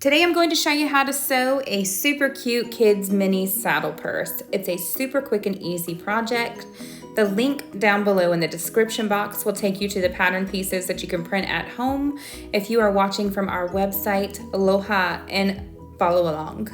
Today I'm going to show you how to sew a super cute kids mini saddle purse. It's a super quick and easy project. The link down below in the description box will take you to the pattern pieces that you can print at home if you are watching from our website. Aloha and follow along.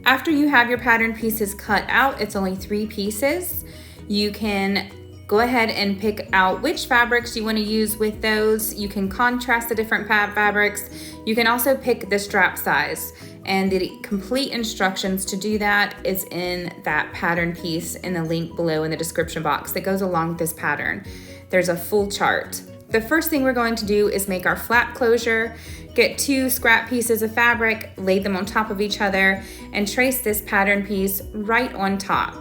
After you have your pattern pieces cut out, it's only 3 pieces. You can go ahead and pick out which fabrics you want to use with those. You can contrast the different fabrics. You can also pick the strap size, and the complete instructions to do that is in that pattern piece in the link below in the description box that goes along with this pattern. There's a full chart. The first thing we're going to do is make our flap closure. Get 2 scrap pieces of fabric, lay them on top of each other, and trace this pattern piece right on top.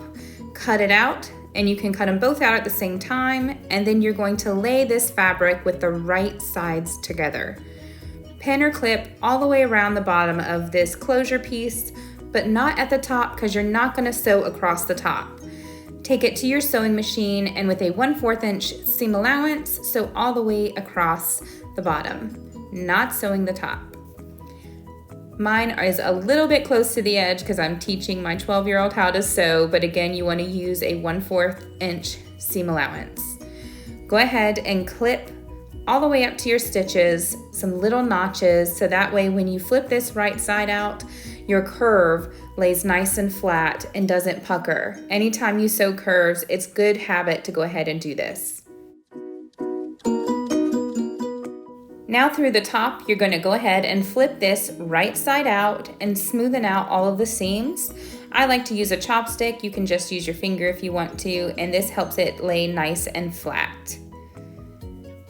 Cut it out, and you can cut them both out at the same time, and then you're going to lay this fabric with the right sides together. Pin or clip all the way around the bottom of this closure piece, but not at the top because you're not going to sew across the top. Take it to your sewing machine and with a 1/4 inch seam allowance, sew all the way across the bottom, not sewing the top. Mine is a little bit close to the edge because I'm teaching my 12-year-old how to sew, but again, you want to use a 1/4 inch seam allowance. Go ahead and clip all the way up to your stitches, some little notches, so that way when you flip this right side out, your curve lays nice and flat and doesn't pucker. Anytime you sew curves, it's good habit to go ahead and do this. Now through the top, you're going to go ahead and flip this right side out and smoothen out all of the seams. I like to use a chopstick. You can just use your finger if you want to, and this helps it lay nice and flat.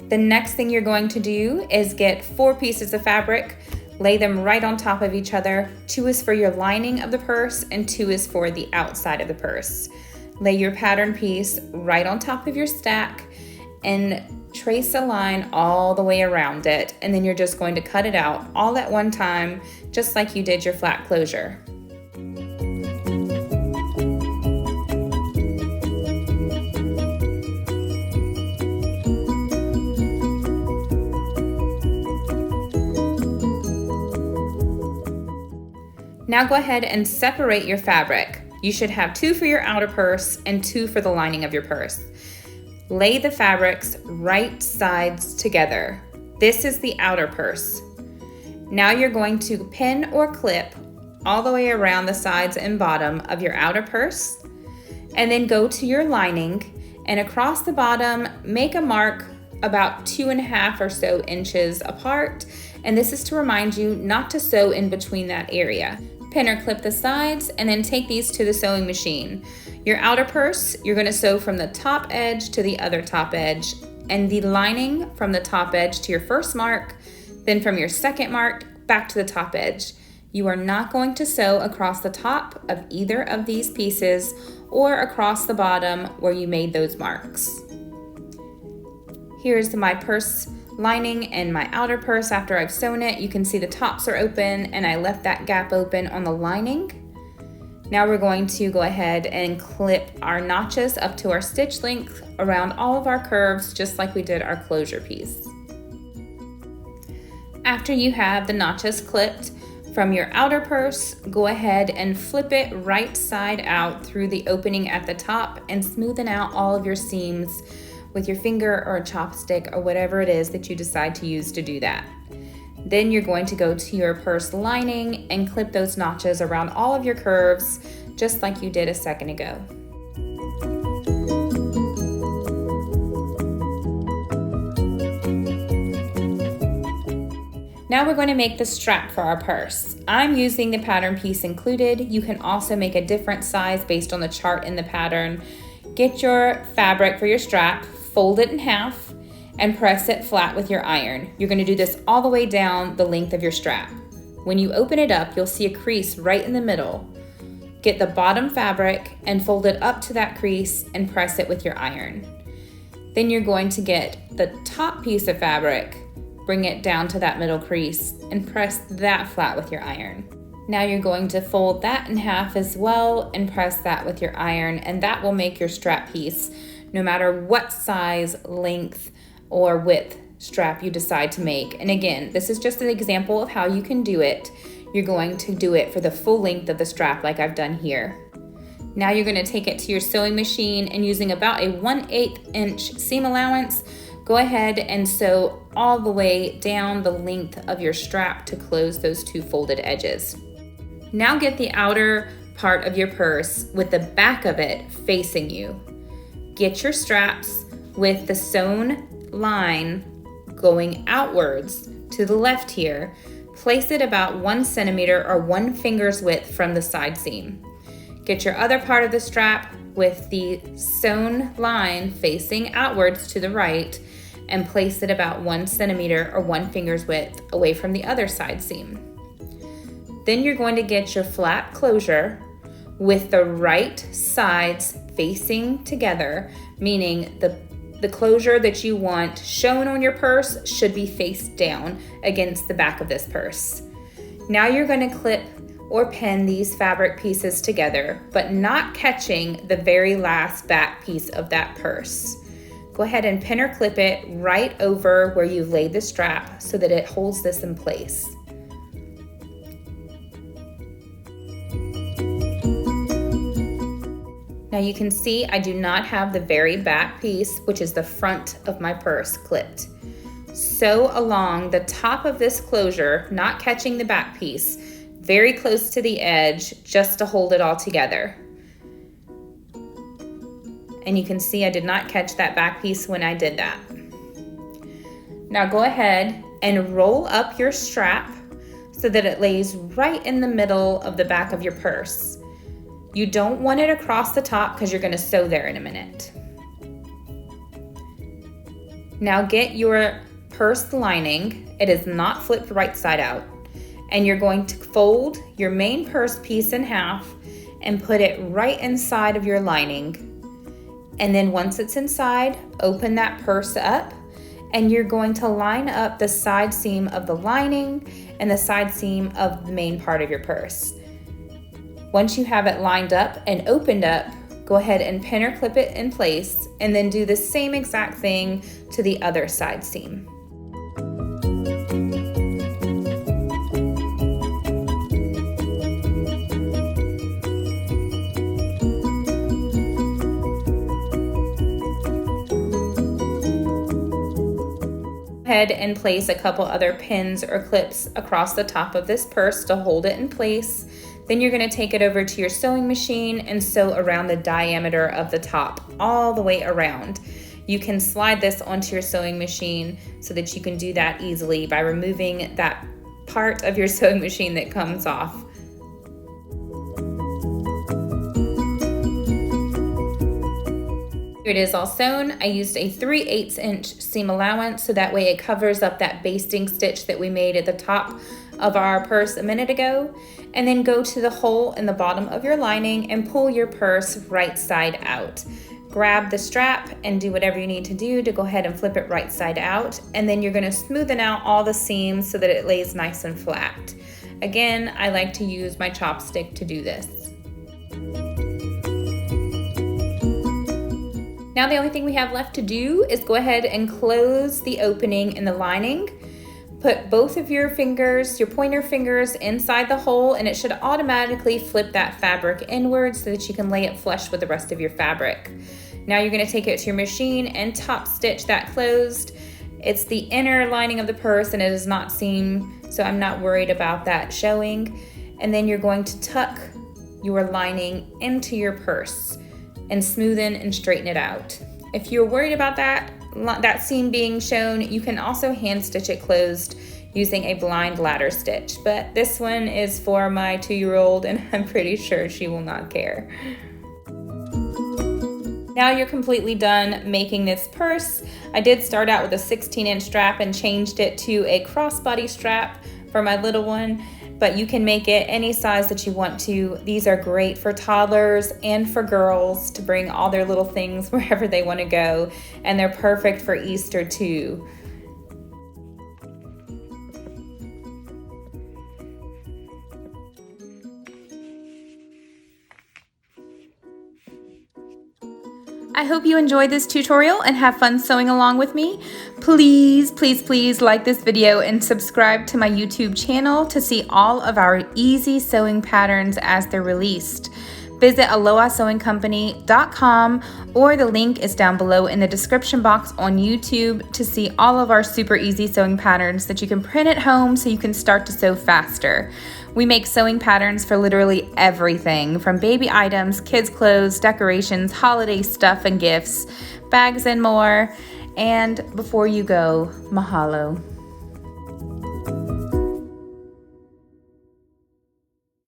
The next thing you're going to do is get 4 pieces of fabric, lay them right on top of each other. 2 is for your lining of the purse and 2 is for the outside of the purse. Lay your pattern piece right on top of your stack and trace a line all the way around it, and then you're just going to cut it out all at one time, just like you did your flat closure. Now go ahead and separate your fabric. You should have 2 for your outer purse and 2 for the lining of your purse. Lay the fabrics right sides together. This is the outer purse. Now you're going to pin or clip all the way around the sides and bottom of your outer purse, and then go to your lining, and across the bottom, make a mark about 2.5 or so inches apart, and this is to remind you not to sew in between that area. Pin or clip the sides, and then take these to the sewing machine. Your outer purse, you're going to sew from the top edge to the other top edge, and the lining from the top edge to your first mark, then from your second mark back to the top edge. You are not going to sew across the top of either of these pieces or across the bottom where you made those marks. Here's my purse lining and my outer purse after I've sewn it. You can see the tops are open and I left that gap open on the lining. Now we're going to go ahead and clip our notches up to our stitch length around all of our curves, just like we did our closure piece. After you have the notches clipped from your outer purse, go ahead and flip it right side out through the opening at the top and smoothen out all of your seams with your finger or a chopstick or whatever it is that you decide to use to do that. Then you're going to go to your purse lining and clip those notches around all of your curves, just like you did a second ago. Now we're going to make the strap for our purse. I'm using the pattern piece included. You can also make a different size based on the chart in the pattern. Get your fabric for your strap, fold it in half, and press it flat with your iron. You're going to do this all the way down the length of your strap. When you open it up, you'll see a crease right in the middle. Get the bottom fabric and fold it up to that crease and press it with your iron. Then you're going to get the top piece of fabric, bring it down to that middle crease, and press that flat with your iron. Now you're going to fold that in half as well and press that with your iron, and that will make your strap piece no matter what size, length, or width strap you decide to make. And again, this is just an example of how you can do it. You're going to do it for the full length of the strap like I've done here. Now you're going to take it to your sewing machine, and using about a 1/8 inch seam allowance, go ahead and sew all the way down the length of your strap to close those 2 folded edges. Now get the outer part of your purse with the back of it facing you. Get your straps with the sewn line going outwards to the left here. Place it about 1 centimeter or 1 finger's width from the side seam. Get your other part of the strap with the sewn line facing outwards to the right and place it about 1 centimeter or 1 finger's width away from the other side seam. Then you're going to get your flap closure with the right sides facing together, meaning the closure that you want shown on your purse should be face down against the back of this purse. Now you're going to clip or pin these fabric pieces together, but not catching the very last back piece of that purse. Go ahead and pin or clip it right over where you've laid the strap so that it holds this in place. Now you can see I do not have the very back piece, which is the front of my purse, clipped. Sew along the top of this closure, not catching the back piece, very close to the edge, just to hold it all together. And you can see I did not catch that back piece when I did that. Now go ahead and roll up your strap so that it lays right in the middle of the back of your purse. You don't want it across the top because you're going to sew there in a minute. Now get your purse lining. It is not flipped right side out. And you're going to fold your main purse piece in half and put it right inside of your lining. And then once it's inside, open that purse up, and you're going to line up the side seam of the lining and the side seam of the main part of your purse. Once you have it lined up and opened up, go ahead and pin or clip it in place, and then do the same exact thing to the other side seam. Go ahead and place a couple other pins or clips across the top of this purse to hold it in place. Then you're going to take it over to your sewing machine and sew around the diameter of the top all the way around. You can slide this onto your sewing machine so that you can do that easily by removing that part of your sewing machine that comes off. Here it is all sewn. I used a 3/8 inch seam allowance so that way it covers up that basting stitch that we made at the top of our purse a minute ago. And then go to the hole in the bottom of your lining and pull your purse right side out. Grab the strap and do whatever you need to do to go ahead and flip it right side out. And then you're going to smoothen out all the seams so that it lays nice and flat. Again, I like to use my chopstick to do this. Now the only thing we have left to do is go ahead and close the opening in the lining. Put both of your fingers, your pointer fingers, inside the hole, and it should automatically flip that fabric inward so that you can lay it flush with the rest of your fabric. Now you're going to take it to your machine and top stitch that closed. It's the inner lining of the purse and it does not seam, so I'm not worried about that showing. And then you're going to tuck your lining into your purse and smoothen and straighten it out. If you're worried about that seam being shown, you can also hand stitch it closed using a blind ladder stitch, but this one is for my 2-year-old and I'm pretty sure she will not care. Now you're completely done making this purse. I did start out with a 16-inch strap and changed it to a crossbody strap for my little one, but you can make it any size that you want to. These are great for toddlers and for girls to bring all their little things wherever they want to go, and they're perfect for Easter too. I hope you enjoyed this tutorial and have fun sewing along with me. Please please, please, please like this video and subscribe to my YouTube channel to see all of our easy sewing patterns as they're released. Visit aloahsewingcompany.com, or the link is down below in the description box on YouTube to see all of our super easy sewing patterns that you can print at home so you can start to sew faster. We make sewing patterns for literally everything, from baby items, kids' clothes, decorations, holiday stuff and gifts, bags and more. And before you go, mahalo.